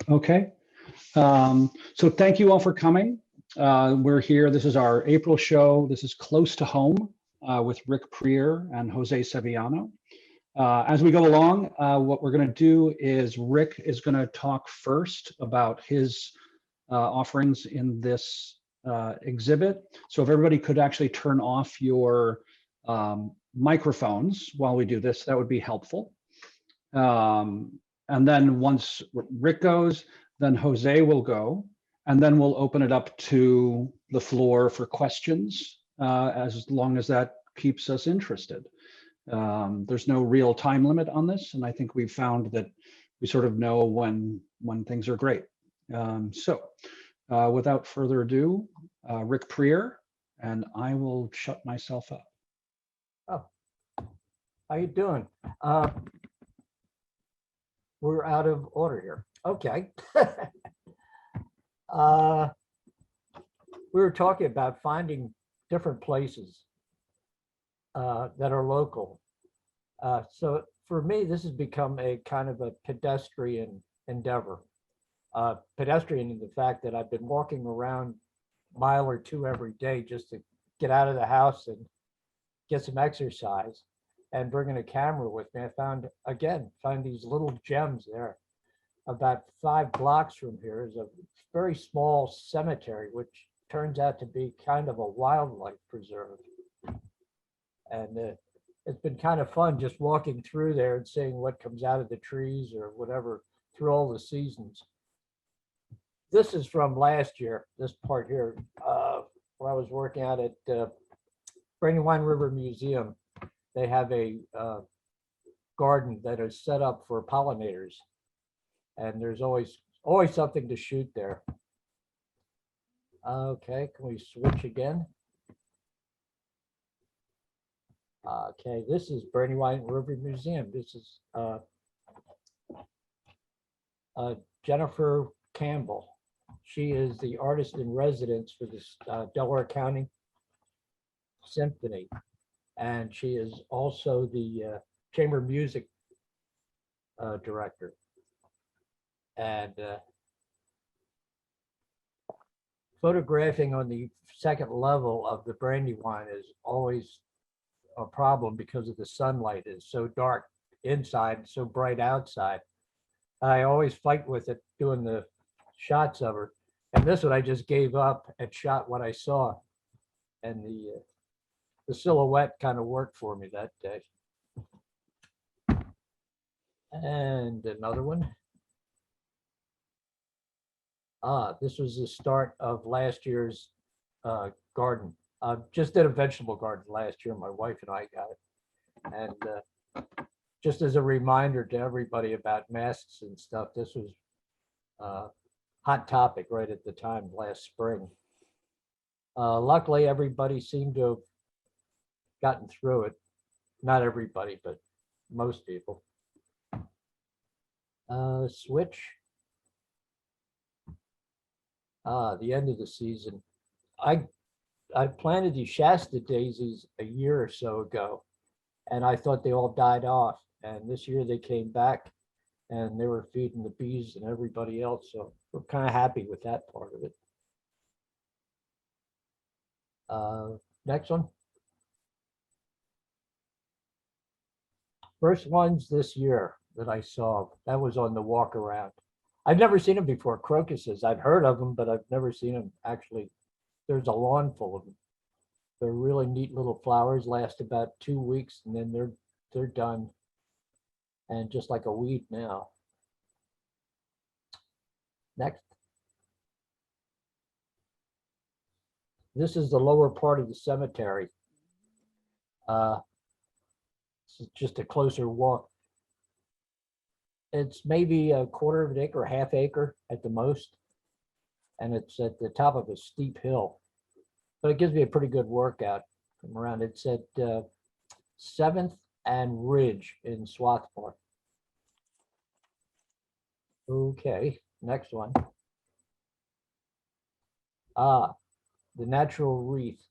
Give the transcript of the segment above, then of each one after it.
Okay. So thank you all for coming. We're here. This is our April show. This is Close to Home with Rick Prieur and Jose Sevillano. As we go along, what we're going to do is Rick is going to talk first about his offerings in this exhibit. So if everybody could actually turn off your microphones while we do this, that would be helpful. And then once Rick goes, then Jose will go, and then we'll open it up to the floor for questions, as long as that keeps us interested. There's no real time limit on this, and I think we've found that we sort of know when things are great. Without further ado, Rick Prieur, and I will shut myself up. Oh, how you doing? We're out of order here. Okay. We were talking about finding different places that are local. So for me, this has become a kind of a pedestrian endeavor. Pedestrian in the fact that I've been walking around a mile or two every day just to get out of the house and get some exercise, and bringing a camera with me. I found these little gems there. About 5 blocks from here is a very small cemetery, which turns out to be kind of a wildlife preserve. And it's been kind of fun just walking through there and seeing what comes out of the trees or whatever through all the seasons. This is from last year, this part here, where I was working out at Brandywine River Museum. They have a garden that is set up for pollinators, and there's always something to shoot there. Okay, can we switch again? Okay, this is Brandywine River Museum. This is Jennifer Campbell. She is the artist in residence for this Delaware County Symphony. And she is also the chamber music director. And photographing on the second level of the Brandywine is always a problem because of the sunlight. It's so dark inside and so bright outside. I always fight with it doing the shots of her. And this one I just gave up and shot what I saw. And the silhouette kind of worked for me that day. And another one. This was the start of last year's garden. Just did a vegetable garden last year. My wife and I got it. And just as a reminder to everybody about masks and stuff, this was a hot topic right at the time last spring. Luckily, everybody seemed to have gotten through it. Not everybody, but most people. Switch. The end of the season. I planted these Shasta daisies a year or so ago, and I thought they all died off. And this year they came back, and they were feeding the bees and everybody else. So we're kind of happy with that part of it. Next one. First ones this year that I saw, that was on the walk around. I've never seen them before, crocuses. I've heard of them, but I've never seen them actually. There's a lawn full of them. They're really neat little flowers, last about 2 weeks, and then they're done. And just like a weed now. Next. This is the lower part of the cemetery. This is just a closer walk. It's maybe a quarter of an acre, half acre at the most. And it's at the top of a steep hill. But it gives me a pretty good workout from around. It's at 7th and Ridge in Swarthmore. Okay, next one. The natural wreath.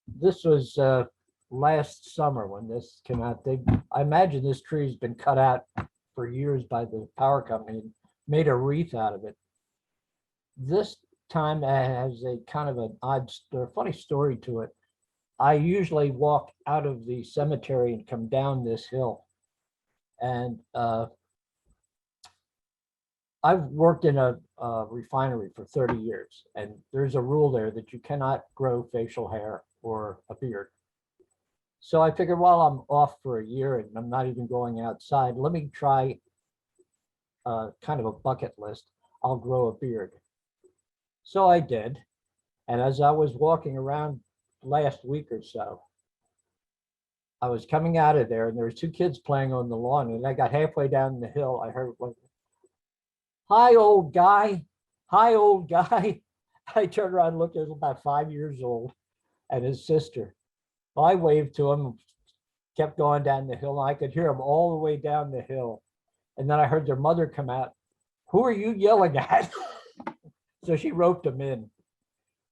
This was last summer when this came out. I imagine this tree's been cut out for years by the power company and made a wreath out of it. This time has a kind of an odd, funny story to it. I usually walk out of the cemetery and come down this hill. And I've worked in a refinery for 30 years, and there's a rule there that you cannot grow facial hair or a beard. So I figured while I'm off for a year and I'm not even going outside, let me try kind of a bucket list. I'll grow a beard. So I did. And as I was walking around last week or so, I was coming out of there and there were two kids playing on the lawn, and I got halfway down the hill. I heard, like, "Hi, old guy. Hi, old guy." I turned around and looked. He was about 5 years old, and his sister. Well, I waved to him, kept going down the hill, and I could hear him all the way down the hill. And then I heard their mother come out. "Who are you yelling at?" So she roped him in.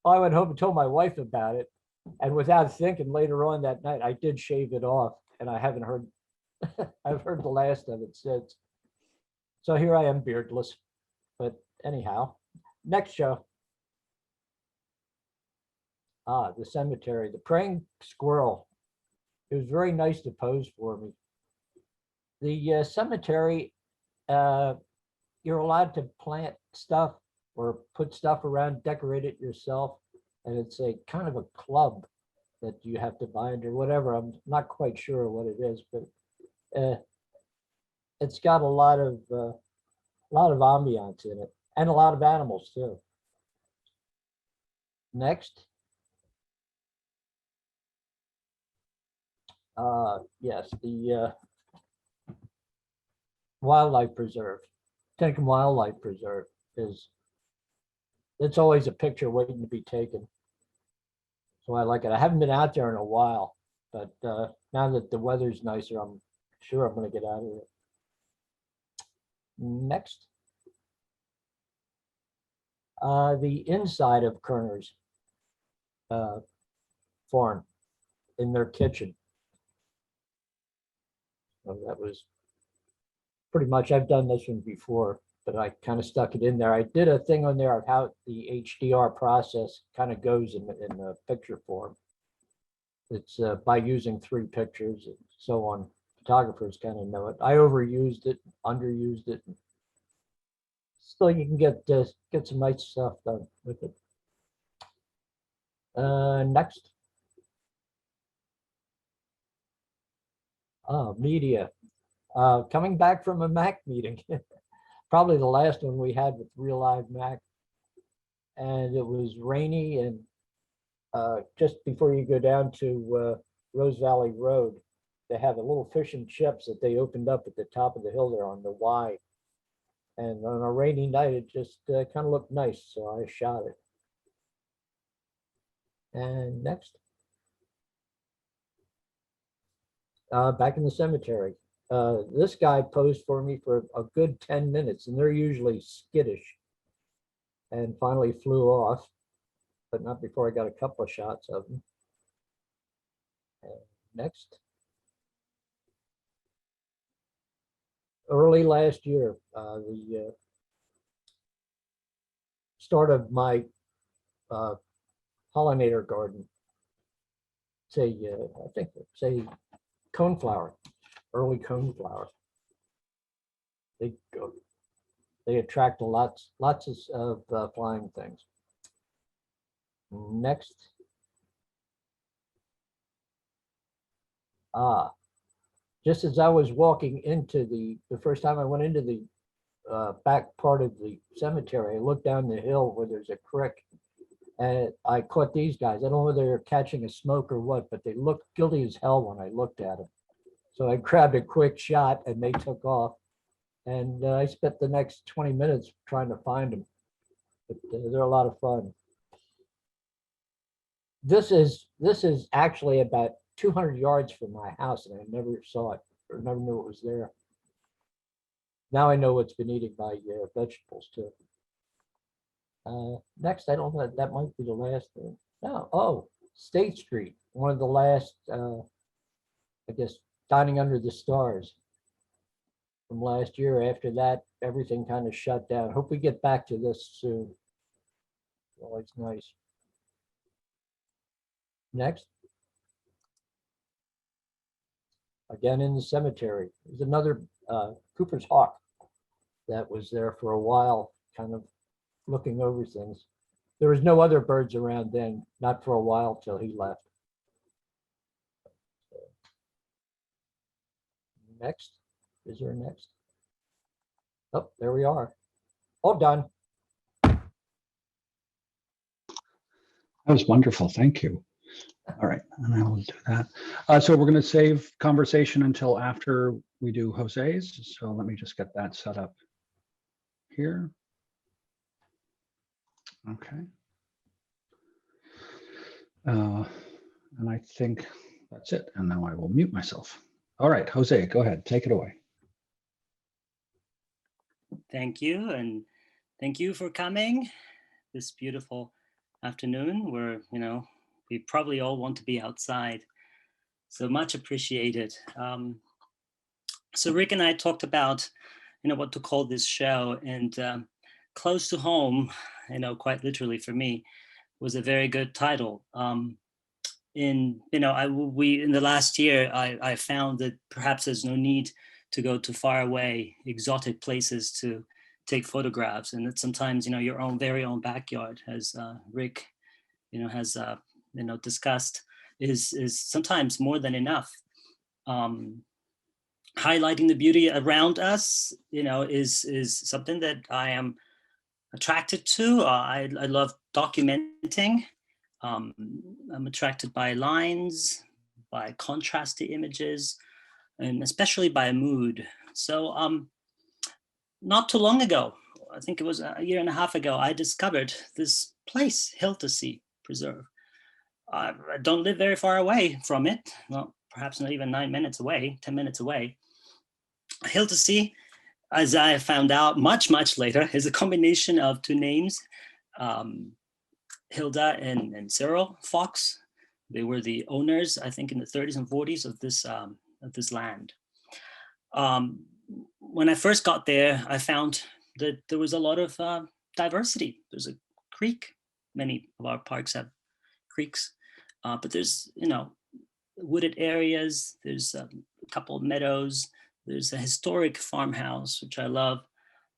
Well, I went home and told my wife about it. And without thinking, later on that night, I did shave it off, and I haven't heard, I've heard the last of it since. So here I am, beardless. But anyhow, next show. The cemetery, the praying squirrel. It was very nice to pose for me. The cemetery, you're allowed to plant stuff or put stuff around, decorate it yourself. And it's a kind of a club that you have to bind or whatever. I'm not quite sure what it is, but it's got a lot of ambiance in it, and a lot of animals too. Next. Yes, the wildlife preserve, Tinkham Wildlife Preserve it's always a picture waiting to be taken. So I like it. I haven't been out there in a while, but now that the weather's nicer, I'm sure I'm going to get out of it. Next. The inside of Kerner's farm, in their kitchen. So that was pretty much, I've done this one before, but I kind of stuck it in there. I did a thing on there of how the HDR process kind of goes in the picture form. It's by using 3 pictures and so on. Photographers kind of know it. I overused it, underused it. Still, you can get some nice stuff done with it. Next. Media. Coming back from a MAC meeting. Probably the last one we had with Real Live Mac. And it was rainy, and just before you go down to Rose Valley Road, they have a little fish and chips that they opened up at the top of the hill there on the Y. And on a rainy night, it just kind of looked nice, so I shot it. And next. Back in the cemetery. This guy posed for me for a good 10 minutes, and they're usually skittish, and finally flew off, but not before I got a couple of shots of him. And next. Early last year, the start of my pollinator garden. I think it's a coneflower, early coneflower. They attract lots of flying things. Next. Just as I was walking into the first time I went into the back part of the cemetery, I looked down the hill where there's a creek, and I caught these guys. I don't know whether they're catching a smoke or what, but they looked guilty as hell when I looked at them. So I grabbed a quick shot, and they took off. And I spent the next 20 minutes trying to find them. But they're a lot of fun. This is actually about 200 yards from my house, and I never saw it or never knew it was there. Now I know it's been eating my vegetables too. Next, I don't know, that might be the last thing. No, oh, State Street, one of the last, I guess, dining under the stars. from last year. After that, everything kind of shut down. Hope we get back to this soon. Always nice. Next. Again in the cemetery. There's another Cooper's hawk that was there for a while, kind of looking over things. There was no other birds around then, not for a while till he left. Next. Is there a next? Oh, there we are. All done. That was wonderful. Thank you. All right, and I will do that. So we're going to save conversation until after we do Jose's. So let me just get that set up here. Okay. And I think that's it. And now I will mute myself. All right, Jose, go ahead. Take it away. Thank you. And thank you for coming this beautiful afternoon where, we probably all want to be outside. So much appreciated. So Rick and I talked about, what to call this show, and Close to Home, quite literally for me, was a very good title. In the last year, I found that perhaps there's no need to go to far away, exotic places to take photographs, and that sometimes your own very own backyard, as Rick has discussed, is sometimes more than enough. Highlighting the beauty around us, is something that I am attracted to. I love documenting. I'm attracted by lines, by contrasty images, and especially by mood. So not too long ago, I think it was a year and a half ago, I discovered this place, Hiltesea Preserve. I don't live very far away from it. Well, perhaps not even 9 minutes away, 10 minutes away. Hiltesea, as I found out much, much later, is a combination of two names, Hilda and Cyril Fox. They were the owners, I think, in the 30s and 40s of this land. When I first got there, I found that there was a lot of diversity. There's a creek. Many of our parks have creeks, but there's, wooded areas. There's a couple of meadows. There's a historic farmhouse, which I love.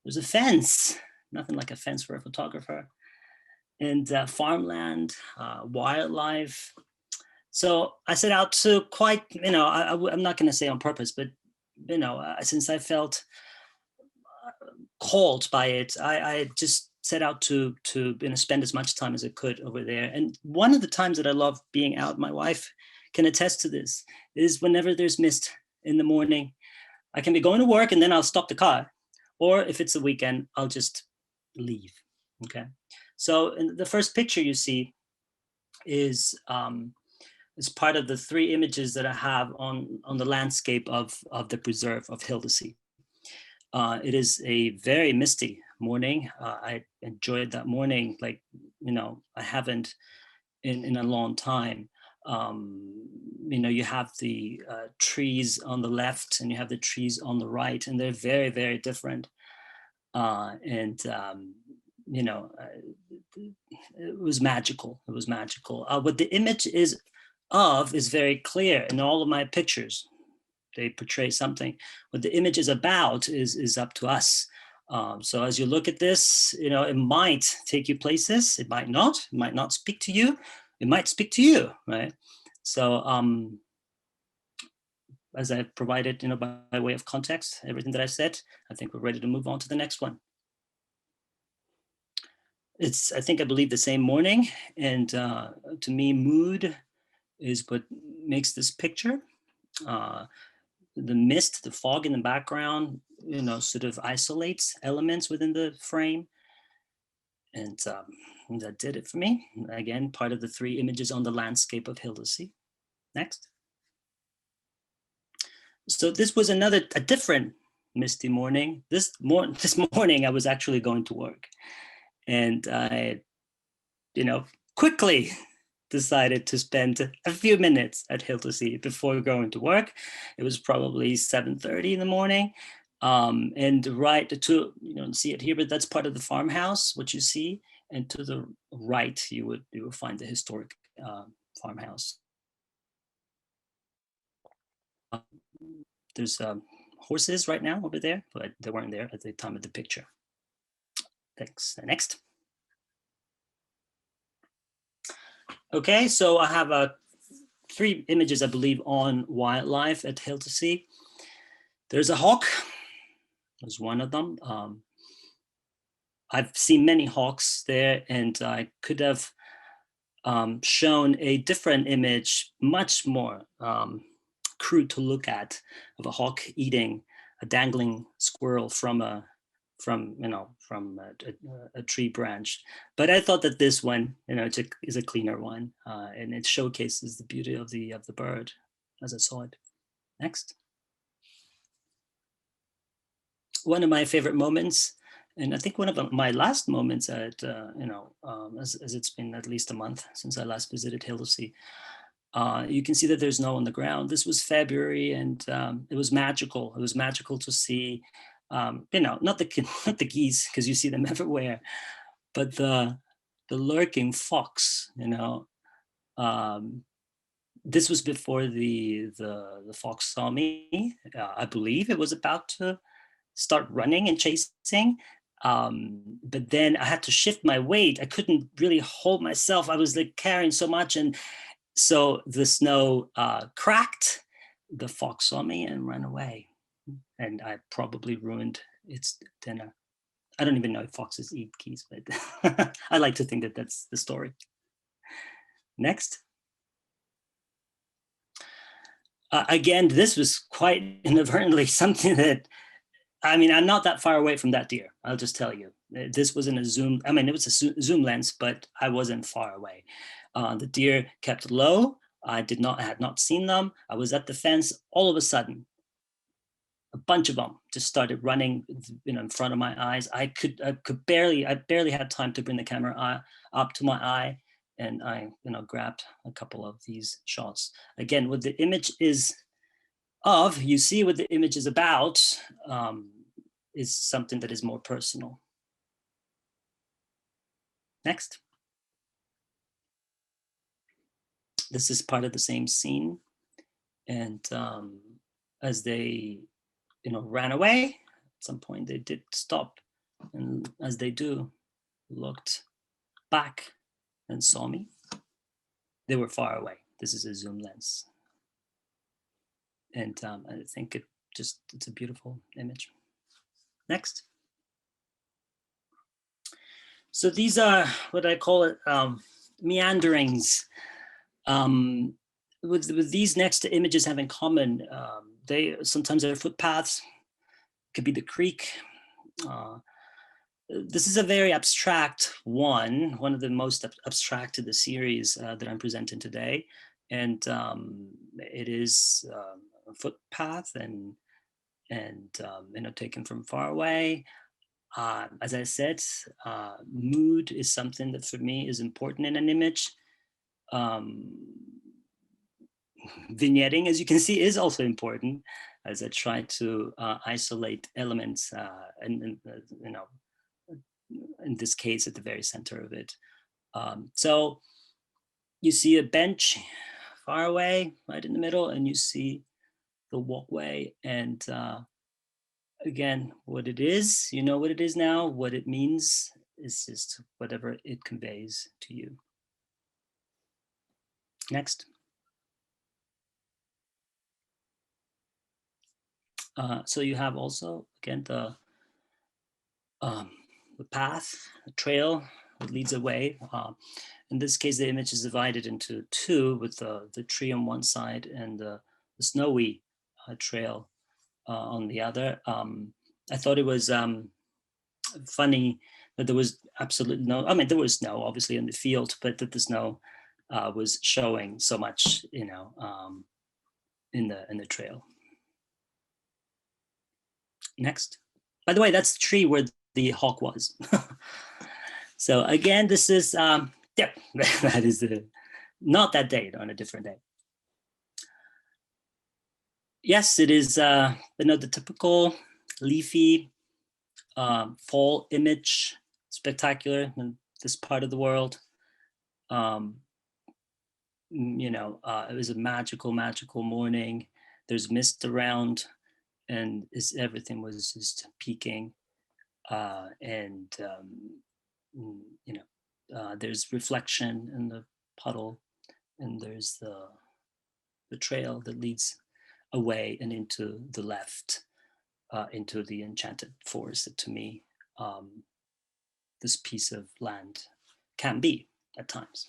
There's a fence, nothing like a fence for a photographer, and farmland, wildlife. So I set out to quite, I'm not going to say on purpose, but, since I felt called by it, I just set out to spend as much time as I could over there. And one of the times that I love being out, my wife can attest to this, is whenever there's mist in the morning. I can be going to work and then I'll stop the car. Or if it's a weekend, I'll just leave, okay? So in the first picture you see is part of the 3 images that I have on the landscape of the preserve of Hiltesea. It is a very misty morning. I enjoyed that morning like, I haven't in a long time. You have the trees on the left and you have the trees on the right, and they're very, very different. It was magical. It was magical. What the image is very clear in all of my pictures. They portray something. What the image is about is up to us. So as you look at this, it might take you places. It might not speak to you. It might speak to you, right? So as I've provided, by way of context, everything that I said, I think we're ready to move on to the next one. It's, I believe, the same morning. And to me, mood is what makes this picture. The mist, the fog in the background, sort of isolates elements within the frame. And that did it for me. Again, part of the 3 images on the landscape of Hiltesea. Next. So this was a different misty morning. This morning I was actually going to work, and I, quickly decided to spend a few minutes at Hiltesea before going to work. It was probably 7:30 in the morning. And right to, you don't see it here, but that's part of the farmhouse, what you see. And to the right, you will find the historic farmhouse. There's horses right now over there, but they weren't there at the time of the picture. Thanks. Next. Okay, so I have 3 images, I believe, on wildlife at Hildesea. There's a hawk. There's one of them. I've seen many hawks there, and I could have shown a different image, much more crude to look at, of a hawk eating a dangling squirrel from a tree branch. But I thought that this one, is a cleaner one, and it showcases the beauty of the bird as I saw it. Next. One of my favorite moments, and I think one of my last moments at, as it's been at least a month since I last visited Hildesea, you can see that there's snow on the ground. This was February, and it was magical. It was magical to see, not the geese, because you see them everywhere, but the lurking fox. This was before the fox saw me. I believe it was about to start running and chasing. But then I had to shift my weight. I couldn't really hold myself. I was like carrying so much. And so the snow cracked. The fox saw me and ran away. And I probably ruined its dinner. I don't even know if foxes eat geese, but I like to think that that's the story. Next. Again, this was quite inadvertently something that, I'm not that far away from that deer. I'll just tell you. This wasn't a zoom. It was a zoom lens, but I wasn't far away. The deer kept low. I had not seen them. I was at the fence. All of a sudden, a bunch of them just started running, in front of my eyes. I barely had time to bring the camera up to my eye, and I, grabbed a couple of these shots. Again, what the image is of, you see what the image is about, is something that is more personal. Next. This is part of the same scene. And as they, ran away, at some point they did stop. And as they do, looked back and saw me. They were far away. This is a zoom lens. And I think it's a beautiful image. Next. So these are what I call it, meanderings. With these next images have in common, they sometimes are footpaths, could be the creek. This is a very abstract one of the most abstract of the series that I'm presenting today. And it is a footpath and taken from far away. As I said, mood is something that for me is important in an image. Vignetting, as you can see, is also important, as I try to isolate elements, and in this case, at the very center of it. So you see a bench far away, right in the middle, and you see the walkway. And again, what it is, you know what it is now. What it means is just whatever it conveys to you. Next. So you have also, again, the path, the trail that leads away. In this case, the image is divided into two, with the tree on one side and the snowy trail on the other. I thought it was funny that there was absolutely no, there was snow obviously in the field, but that the snow was showing so much, in the trail. Next. By the way, that's the tree where the hawk was. So again, this is, that is not that day, on a different day. Yes, it is, the typical leafy fall image, spectacular in this part of the world. It was a magical morning. There's mist around, and everything was just peaking. There's reflection in the puddle, and there's the trail that leads away and into the left, into the enchanted forest that, to me, this piece of land can be at times.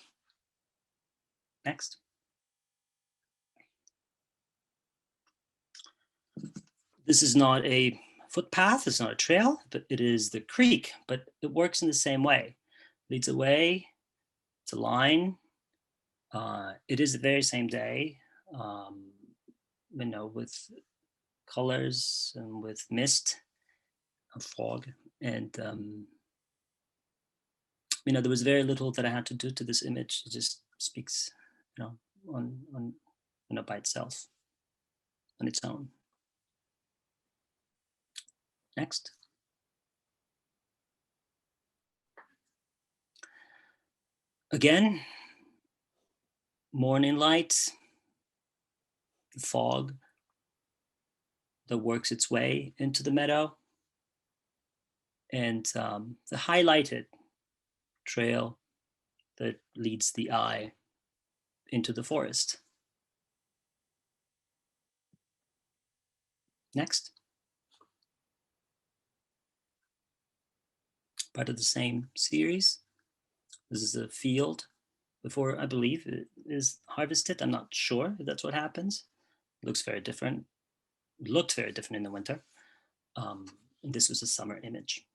Next. This is not a footpath, it's not a trail, but it is the creek, but it works in the same way. Leads away, it's a line. It is the very same day, with colors and with mist and fog. And, there was very little that I had to do to this image. It just speaks, by itself, on its own. Next. Again, morning light, the fog that works its way into the meadow, and the highlighted trail that leads the eye into the forest. Next. Part of the same series. This is a field before, I believe, it is harvested. I'm not sure if that's what happens. It looks very different. It looked very different in the winter. And this was a summer image.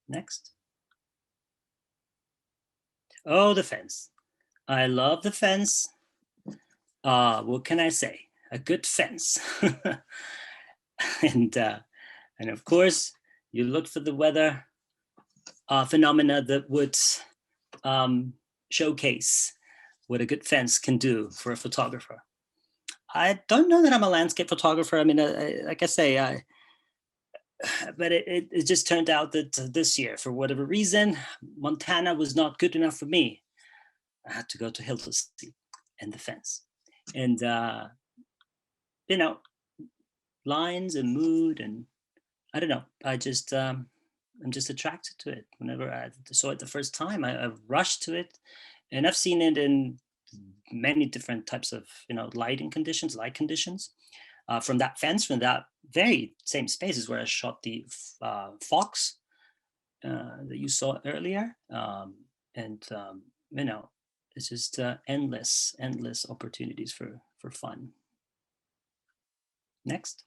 Next. Oh, the fence. I love the fence. What can I say? A good fence. And of course, you look for the weather phenomena that would showcase what a good fence can do for a photographer. I don't know that I'm a landscape photographer. I mean, like I say, but it just turned out that this year, for whatever reason, Montana was not good enough for me. I had to go to Hildesee and the fence. And, lines and mood, and I don't know. I'm just attracted to it. Whenever I saw it the first time, I rushed to it, and I've seen it in many different types of light conditions, from that fence, from that very same spaces where I shot the fox that you saw earlier, it's just endless opportunities for fun. Next.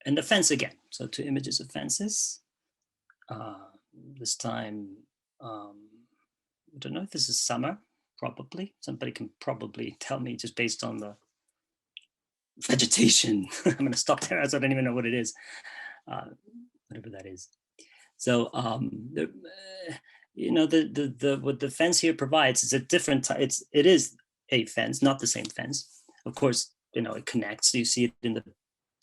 And the fence again. So 2 images of fences. This time, I don't know if this is summer, probably. Somebody can probably tell me just based on the vegetation. I'm going to stop there as I don't even know what it is, whatever that is. So, what the fence here provides is a different, it is a fence, not the same fence. Of course, it connects. So you see it in the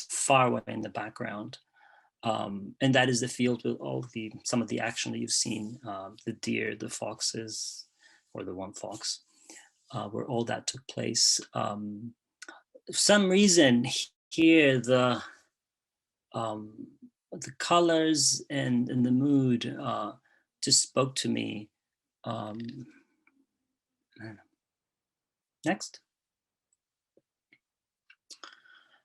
far away in the background. And that is the field with some of the action that you've seen, the deer, the foxes, or the one fox, where all that took place. For some reason here, the colors and the mood just spoke to me. Next.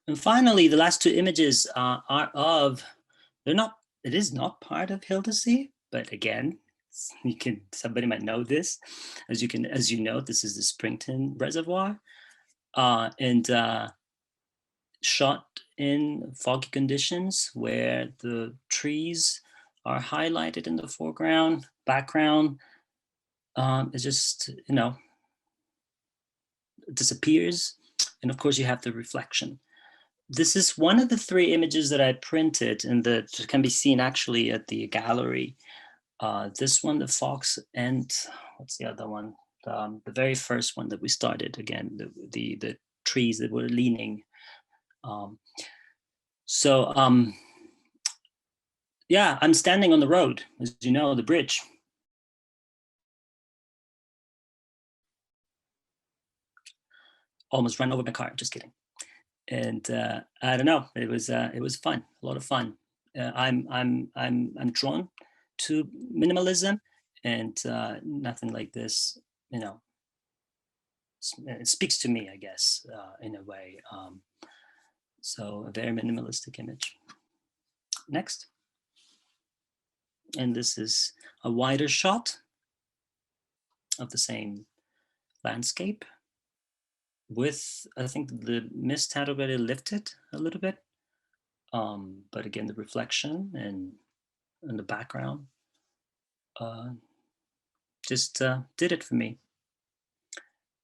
And finally, the last 2 images it is not part of Hildesee, but again, somebody might know this. As you know, this is the Springton Reservoir, and shot in foggy conditions where the trees are highlighted in the foreground, background. It just, disappears. And of course you have the reflection. This is one of the 3 images that I printed and that can be seen actually at the gallery. This one, the fox, and what's the other one? the very first one that we started. Again, the trees that were leaning. Yeah, I'm standing on the road, as you know, the bridge. Almost ran over my car. Just kidding. And I don't know. It was fun, a lot of fun. I'm drawn to minimalism, and nothing like this, you know. It speaks to me, I guess, in a way. So a very minimalistic image. Next. And this is a wider shot of the same landscape with, I think the mist had already lifted a little bit. But again, the reflection and the background just did it for me.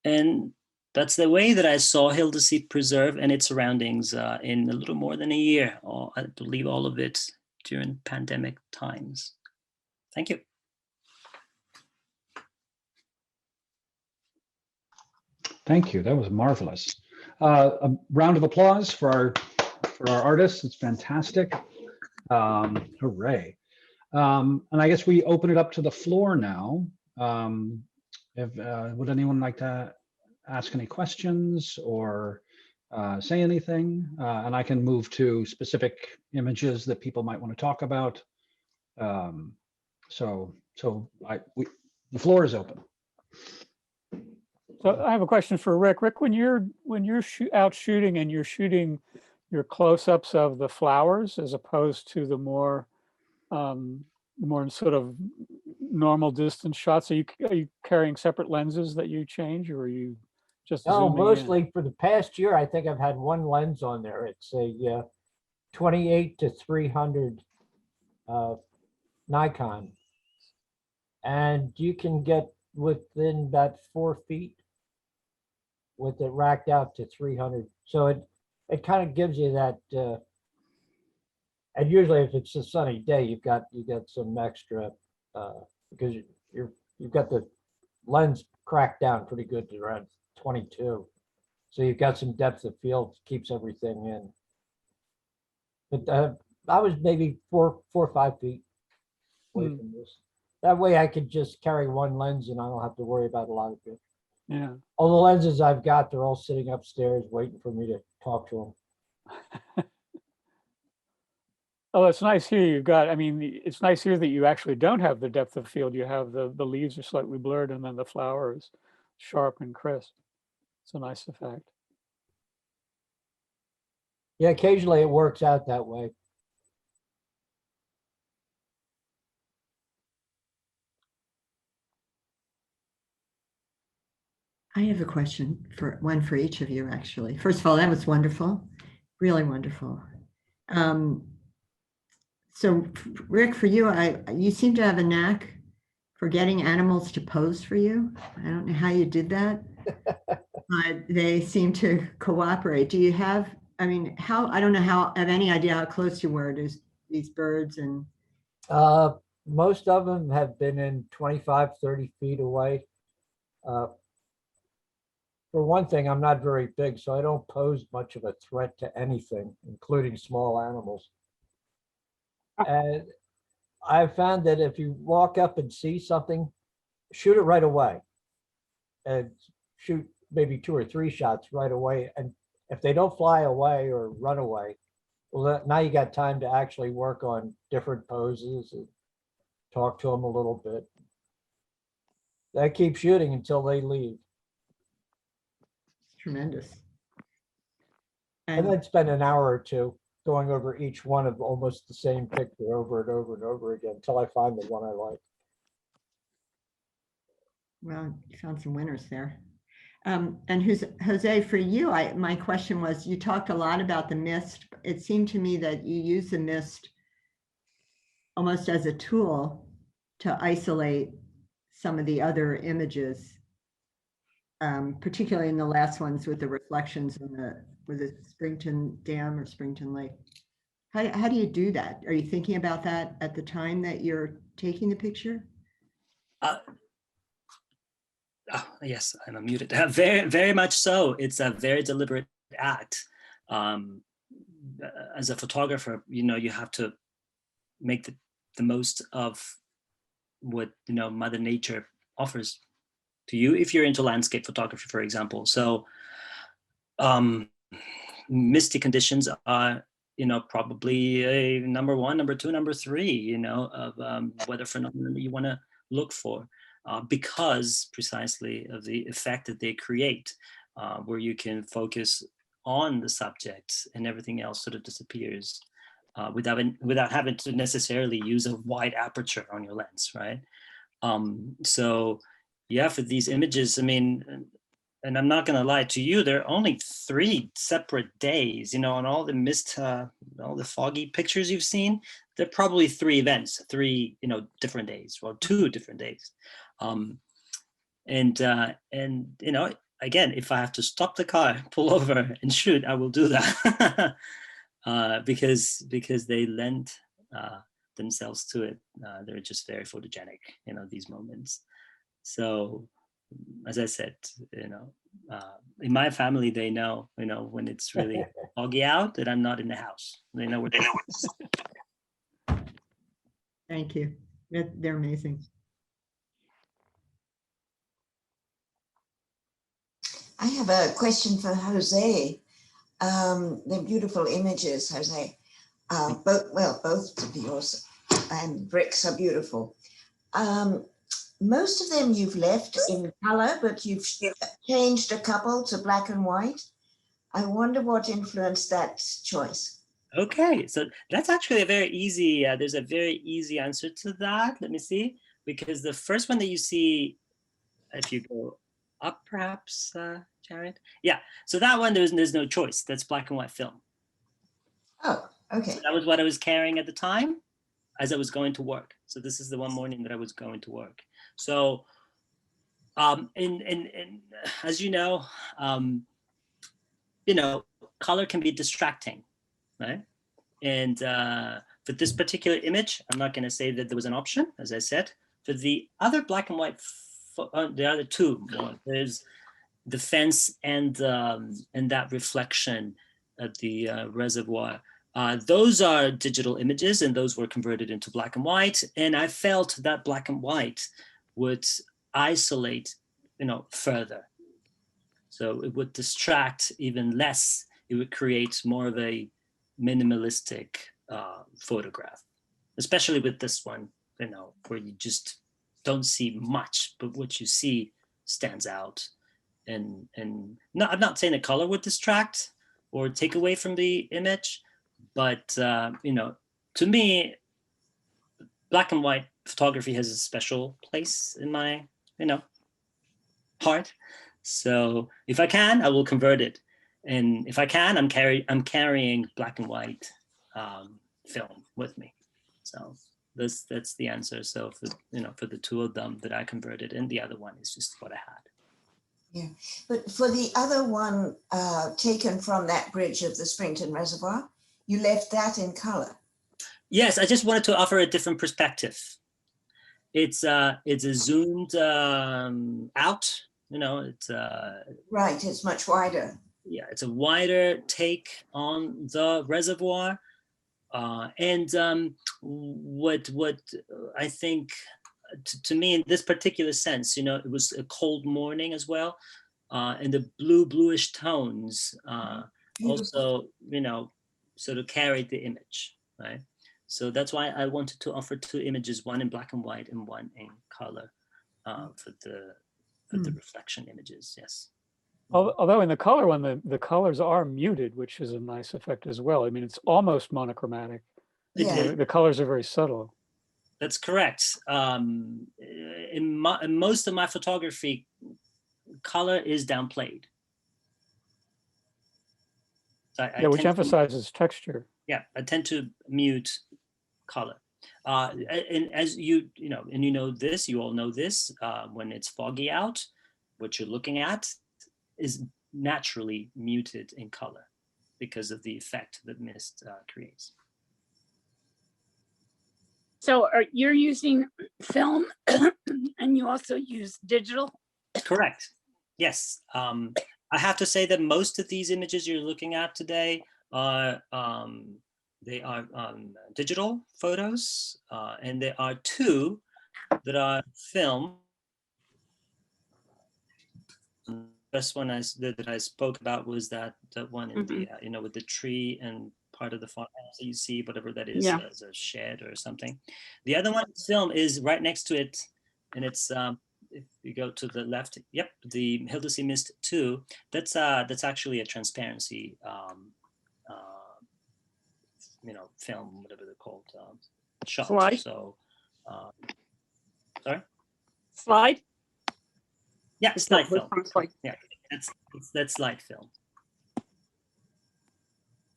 And that's the way that I saw Hildesheim Preserve and its surroundings in a little more than a year, or I believe all of it during pandemic times. Thank you. Thank you. That was marvelous. A round of applause for our artists. It's fantastic. Hooray. And I guess we open it up to the floor now. Would anyone like to ask any questions or say anything? And I can move to specific images that people might want to talk about. So the floor is open. So I have a question for Rick. Rick, when you're out shooting and you're shooting your close-ups of the flowers as opposed to the more sort of normal distance shots, are you carrying separate lenses that you change, or are you just No, zooming mostly in? for the past year, I think I've had one lens on there. It's a 28 to 300 Nikon, and you can get within about 4 feet with it racked out to 300. So it kind of gives you that. And usually, if it's a sunny day, you've got some extra because you've got the lens cracked down pretty good to around 22. So you've got some depth of field, keeps everything in. But I was maybe 4 or 5 feet away from this. That way I could just carry one lens and I don't have to worry about a lot of it. Yeah. All the lenses I've got, they're all sitting upstairs waiting for me to talk to them. Oh, it's nice here. You've got, I mean, it's nice here that you actually don't have the depth of field. You have the leaves are slightly blurred and then the flower is sharp and crisp. It's a nice effect. Yeah, occasionally it works out that way. I have a question for each of you, actually. First of all, that was wonderful, really wonderful. So Rick, for you, you seem to have a knack for getting animals to pose for you. I don't know how you did that, but they seem to cooperate. Do you have, I mean, I don't know how, have any idea how close you were to these birds? And most of them have been in 25, 30 feet away. For one thing, I'm not very big, so I don't pose much of a threat to anything, including small animals. And I've found that if you walk up and see something, shoot it right away. And shoot maybe 2 or 3 shots right away. And if they don't fly away or run away, well, now you got time to actually work on different poses and talk to them a little bit. I keep shooting until they leave. tremendous. And then spend an hour or two going over each one of almost the same picture over and over and over again until I find the one I like. Well, you found some winners there. And Jose, for you, my question was, you talked a lot about the mist. It seemed to me that you use the mist almost as a tool to isolate some of the other images, particularly in the last ones with the reflections in with the Springton Dam or Springton Lake. How do you do that? Are you thinking about that at the time that you're taking the picture? Yes, I'm unmuted. Very, very much so. It's a very deliberate act. As a photographer, you have to make the most of what Mother Nature offers to you if you're into landscape photography, for example. So misty conditions are probably a number one, number two, number three of weather phenomenon that you want to look for, because precisely of the effect that they create, where you can focus on the subject and everything else sort of disappears, without having to necessarily use a wide aperture on your lens, right? So yeah, for these images, I mean, and I'm not going to lie to you, there are only 3 separate days, on all the mist, all the foggy pictures you've seen, there are probably 3 events, 3, different days, or 2 different days. And again, if I have to stop the car, pull over and shoot, I will do that. Because they lend themselves to it. They're just very photogenic, these moments. So, as I said, in my family, they know, when it's really foggy out, that I'm not in the house. They know where. Thank you. They're amazing. I have a question for Jose. They're beautiful images, Jose. Both of yours and Rick's are beautiful. Most of them you've left in color, but you've changed a couple to black and white. I wonder what influenced that choice. Okay, so that's actually a very easy, there's a very easy answer to that. Let me see, because the first one that you see, if you go up perhaps, Jared? Yeah, so that one, there's no choice. That's black and white film. Oh, okay. So that was what I was carrying at the time as I was going to work. So this is the one morning that I was going to work. So, and as you know, color can be distracting, right? And for this particular image, I'm not going to say that there was an option, as I said. For the other black and white, the other 2, there's the fence and that reflection at the reservoir. Those are digital images, and those were converted into black and white. And I felt that black and white would isolate, further. So it would distract even less. It would create more of a minimalistic photograph, especially with this one, where you just don't see much, but what you see stands out. And I'm not saying the color would distract or take away from the image, but to me, black and white photography has a special place in my heart. So if I can, I will convert it, and if I can, I'm carrying black and white film with me. So that's the answer. So for the 2 of them that I converted, and the other one is just what I had. Yeah, but for the other one taken from that bridge of the Springton Reservoir, you left that in color. Yes, I just wanted to offer a different perspective. It's a zoomed out. It's right. It's much wider. Yeah, it's a wider take on the reservoir, and what I think, to me, in this particular sense, it was a cold morning as well, and the bluish tones also, sort of carried the image, right? So that's why I wanted to offer 2 images, one in black and white and one in color, for the reflection images. Yes. Although in the color one, the colors are muted, which is a nice effect as well. I mean, it's almost monochromatic. Yeah. The colors are very subtle. That's correct. In most of my photography, color is downplayed. So which emphasizes texture. Yeah, I tend to mute color. And as you all know this, when it's foggy out, what you're looking at is naturally muted in color because of the effect that mist creates. So you're using film and you also use digital? Correct. Yes. I have to say that most of these images you're looking at today are they are digital photos, and there are two that are film. The first one that I spoke about was that the one in the with the tree and part of the farmhouse that you see, whatever that is, as a shed or something. The other one film is right next to it, and it's if you go to the left, yep, the Hildesee Mist 2. That's actually a transparency film, whatever they're called, shot. Slide. So sorry, Slide. yeah, it's light film. Like, Yeah, that's light film.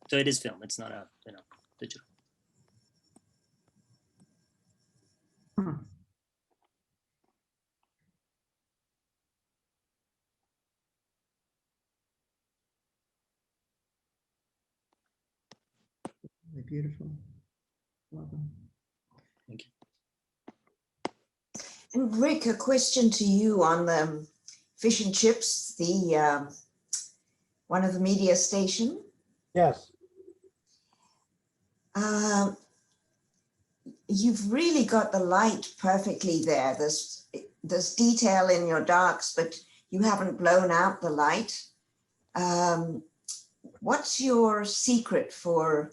So it is film. It's not a digital. They're beautiful. Love them. Thank you. And Rick, a question to you on the fish and chips, the one of the media station. Yes. You've really got the light perfectly there. There's detail in your darks, but you haven't blown out the light. What's your secret for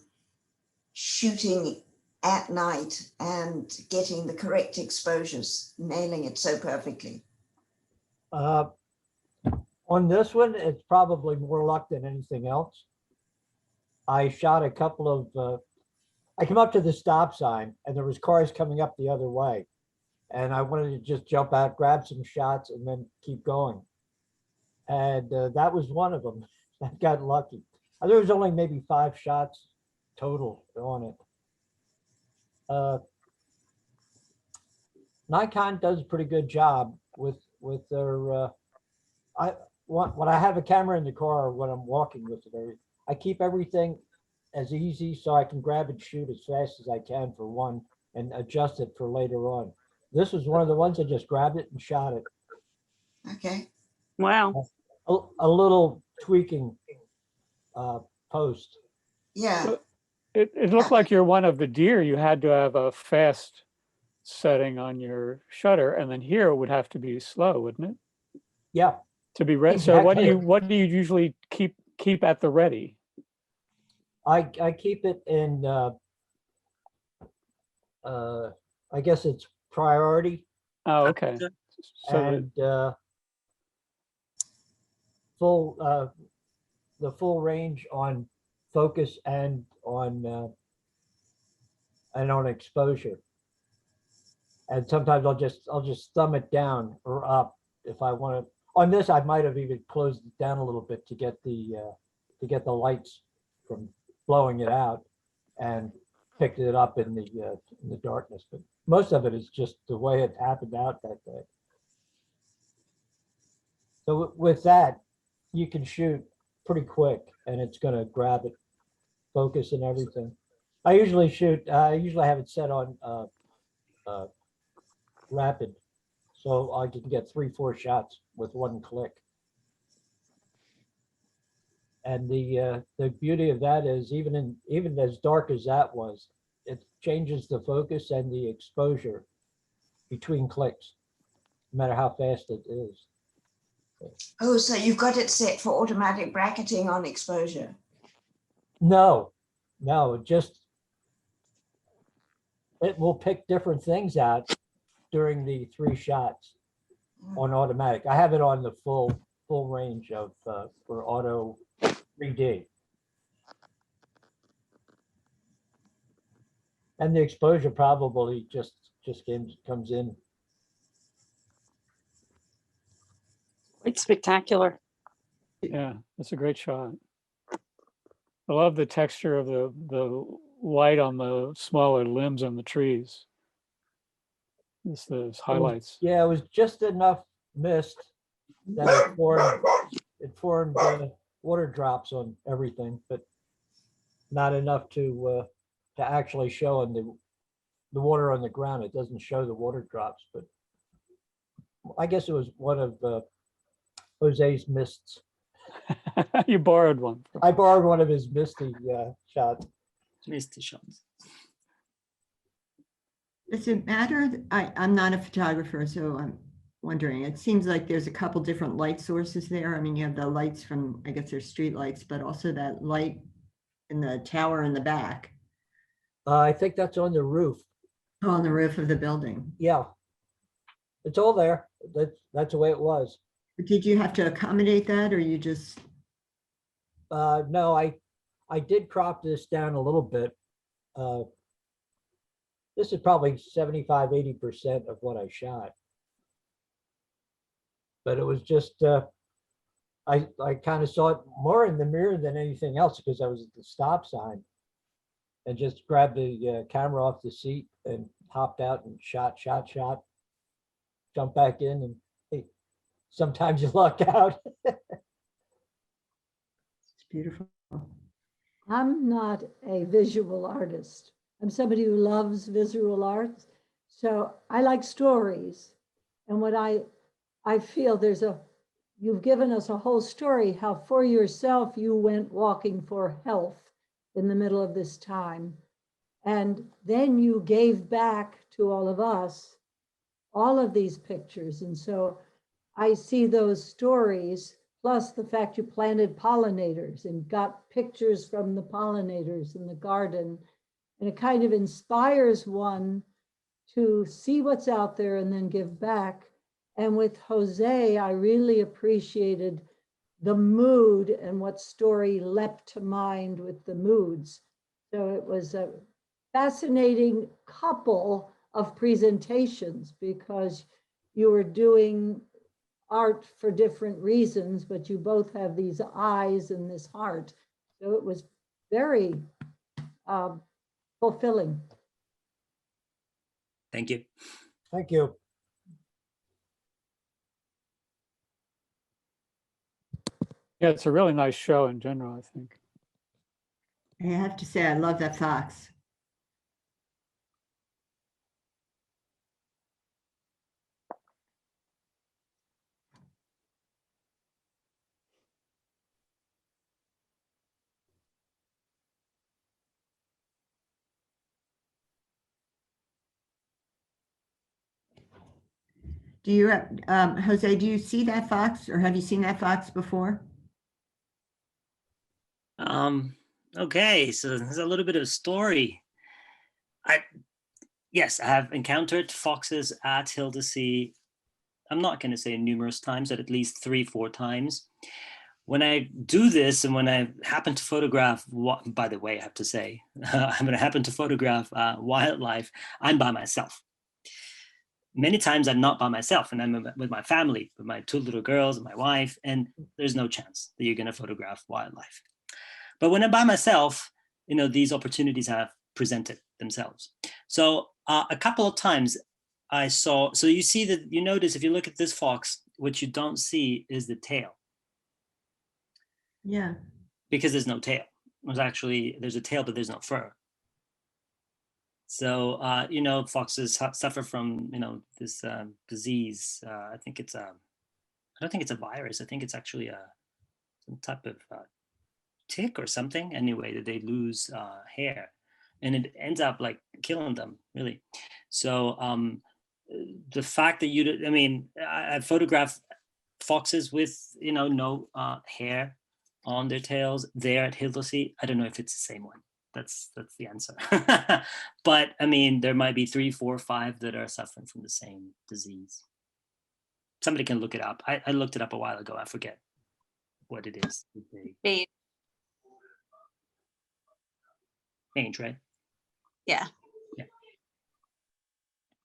shooting at night and getting the correct exposures, nailing it so perfectly? On this one, it's probably more luck than anything else. I shot a couple of, I came up to the stop sign and there was cars coming up the other way. And I wanted to just jump out, grab some shots and then keep going. And that was one of them. I got lucky. There was only maybe 5 shots total on it. Nikon does a pretty good job with their, when I have a camera in the car or when I'm walking with it, I keep everything as easy so I can grab and shoot as fast as I can for one and adjust it for later on. This was one of the ones I just grabbed it and shot it. Okay. wow. A little tweaking post. Yeah. It looked like you're one of the deer. You had to have a fast setting on your shutter, and then here it would have to be slow, wouldn't it? Yeah. To be ready. So what do Exactly. you usually keep at the ready? I keep it in I guess it's priority Oh, okay. So and the full range on focus and on exposure. And sometimes I'll just thumb it down or up if I want to. On this, I might have even closed it down a little bit to get the lights from blowing it out, and picked it up in the darkness. But most of it is just the way it happened out that day. So with that, you can shoot pretty quick, and it's going to grab it, focus and everything. I usually have it set on rapid, so I can get 3-4 shots with one click. And the beauty of that is even as dark as that was, it changes the focus and the exposure between clicks, no matter how fast it is. Oh, so you've got it set for automatic bracketing on exposure. No, it will pick different things out during the 3 shots on automatic. I have it on the full range of for auto 3D. And the exposure probably just comes in. Quite spectacular. yeah, that's a great shot. I love the texture of the light on the smaller limbs on the trees. Those highlights. Yeah, it was just enough mist that it formed water drops on everything, but not enough to actually show on the water on the ground. It doesn't show the water drops, but I guess it was one of Jose's mists. You borrowed one. I borrowed one of his misty shots. Missed the shots. Does it matter? I'm not a photographer, so I'm wondering. It seems like there's a couple different light sources there. I mean, you have the lights from, I guess they're street lights, but also that light in the tower in the back, I think that's on the roof. on the roof of the building. Yeah. It's all there. That's the way it was. Did you have to accommodate that, or you just, No, I did crop this down a little bit. This is probably 75, 80% of what I shot. But it was just, I kind of saw it more in the mirror than anything else because I was at the stop sign and just grabbed the camera off the seat and hopped out and shot, jumped back in, and hey, sometimes you luck out. it's beautiful. I'm not a visual artist. I'm somebody who loves visual arts. So I like stories. And what I feel you've given us a whole story, how for yourself, you went walking for health in the middle of this time. And then you gave back to all of us, all of these pictures. And so I see those stories, plus the fact you planted pollinators and got pictures from the pollinators in the garden. And it kind of inspires one to see what's out there and then give back. And with Jose, I really appreciated the mood and what story leapt to mind with the moods. So it was a fascinating couple of presentations because you were doing art for different reasons, but you both have these eyes and this heart. So it was very fulfilling. Thank you. Thank you. Yeah, it's a really nice show in general, I think. I have to say, I love that fox. Do you, Jose, do you see that fox, or have you seen that fox before? Okay, so there's a little bit of a story. Yes, I have encountered foxes at Hildesea. I'm not going to say numerous times, but at least 3-4 times. When I do this, and when I happen to photograph, by the way, I have to say, when I happen to photograph wildlife, I'm by myself. Many times I'm not by myself, and I'm with my family, with my 2 little girls and my wife, and there's no chance that you're going to photograph wildlife. But when I'm by myself, these opportunities have presented themselves. So a couple of times I saw, so you see that, you notice if you look at this fox, what you don't see is the tail. Yeah. Because there's no tail. There's a tail, but there's no fur. So, foxes suffer from, this disease. I don't think it's a virus. I think it's actually some type of tick or something. Anyway, that they lose hair, and it ends up like killing them, really. So the fact that I photographed foxes with, no hair on their tails there at Hildesea. I don't know if it's the same one. That's the answer. But there might be 3, 4, 5 that are suffering from the same disease. Somebody can look it up. I looked it up a while ago. I forget what it is. Mange, right? Yeah. Yeah.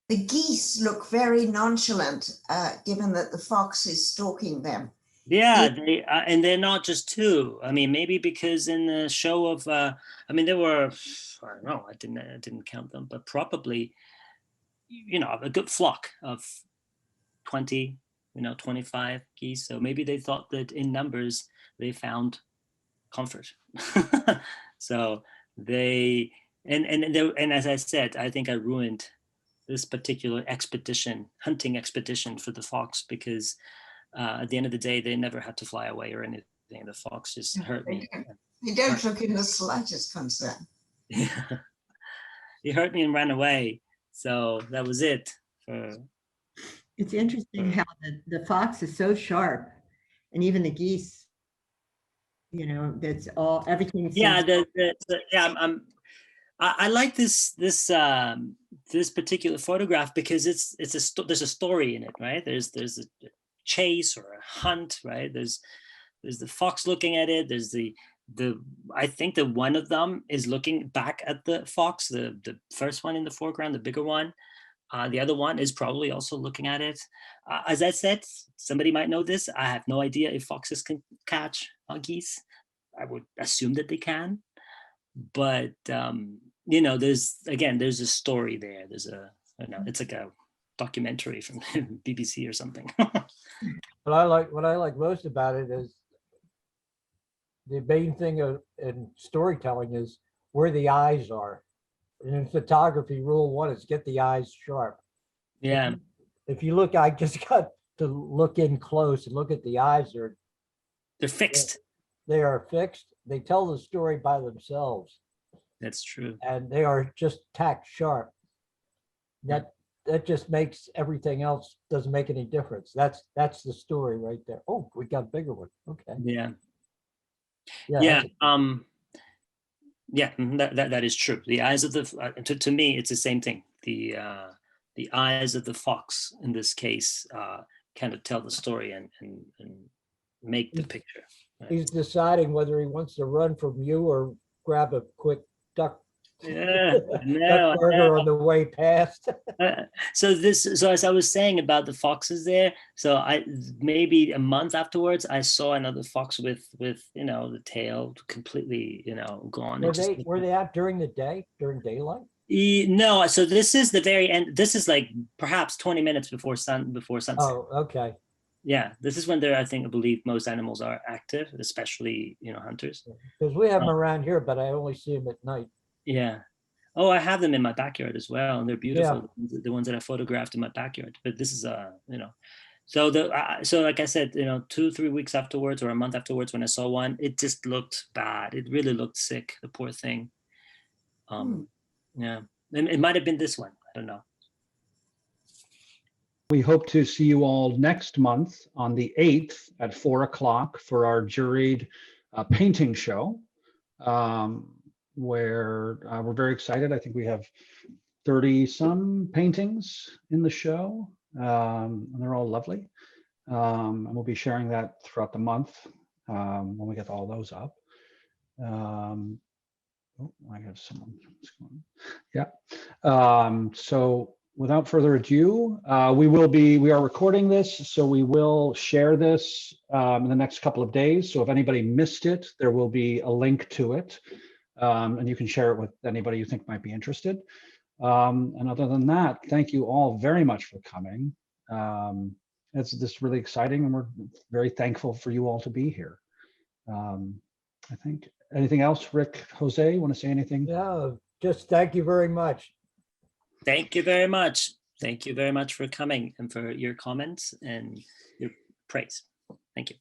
The geese look very nonchalant, given that the fox is stalking them. Yeah, they and they're not just 2. Maybe because in the show of, there were, I don't know, I didn't count them, but probably, a good flock of 20, 25 geese. So maybe they thought that in numbers they found comfort. So they, and as I said, I think I ruined this particular hunting expedition for the fox, because at the end of the day, they never had to fly away or anything. The fox just hurt me. They don't look in the slightest concern. He hurt me and ran away. So that was it. It's interesting how the fox is so sharp, and even the geese, you know, that's all, everything. Yeah, seems- yeah. I like this particular photograph because there's a story in it, right? There's a chase or a hunt, right? There's the fox looking at it. There's the I think that one of them is looking back at the fox, the first one in the foreground, the bigger one. The other one is probably also looking at it. As I said, somebody might know this. I have no idea if foxes can catch geese. I would assume that they can, but you know, there's a story there. There's it's like a documentary from BBC or something. What I like most about it is the main thing in storytelling is where the eyes are. And in photography, rule one is get the eyes sharp. Yeah, If you look, I just got to look in close and look at the eyes. they're fixed. They are fixed. They tell the story by themselves, That's true. and they are just tack sharp. That just makes everything else doesn't make any difference. That's the story right there. Oh, we got a bigger one. Okay. Yeah. Yeah. Yeah, that is true. The eyes of the to me, it's the same thing. The eyes of the fox in this case kind of tell the story and make the picture. Right? He's deciding whether he wants to run from you or grab a quick duck. Yeah, Duck burger on the way past. So as I was saying about the foxes there, so I maybe a month afterwards I saw another fox with you know, the tail completely, you know, gone. Were they out during the day, during daylight? No, so this is the very end. This is like perhaps 20 minutes before sunset. Oh, okay. Yeah, this is when I believe most animals are active, especially, you know, hunters. Because we have them around here, but I only see them at night. Yeah. Oh, I have them in my backyard as well, and they're beautiful. Yeah. The ones that I photographed in my backyard. But this is you know, so so like I said, you know, 2-3 weeks afterwards or a month afterwards, when I saw one, it just looked bad. It really looked sick. The poor thing. Yeah, it might have been this one. I don't know. We hope to see you all next month on the 8th at 4 o'clock for our juried painting show. Where we're very excited. I think we have 30 some paintings in the show, and they're all lovely. And we'll be sharing that throughout the month when we get all those up. Oh, I have someone. Yeah. So without further ado, we are recording this, so we will share this in the next couple of days. So if anybody missed it, there will be a link to it. And you can share it with anybody you think might be interested. And other than that, thank you all very much for coming. It's just really exciting, and we're very thankful for you all to be here. I think, anything else, Rick, Jose, want to say anything? Yeah, just thank you very much. Thank you very much. Thank you very much for coming and for your comments and your praise. Thank you.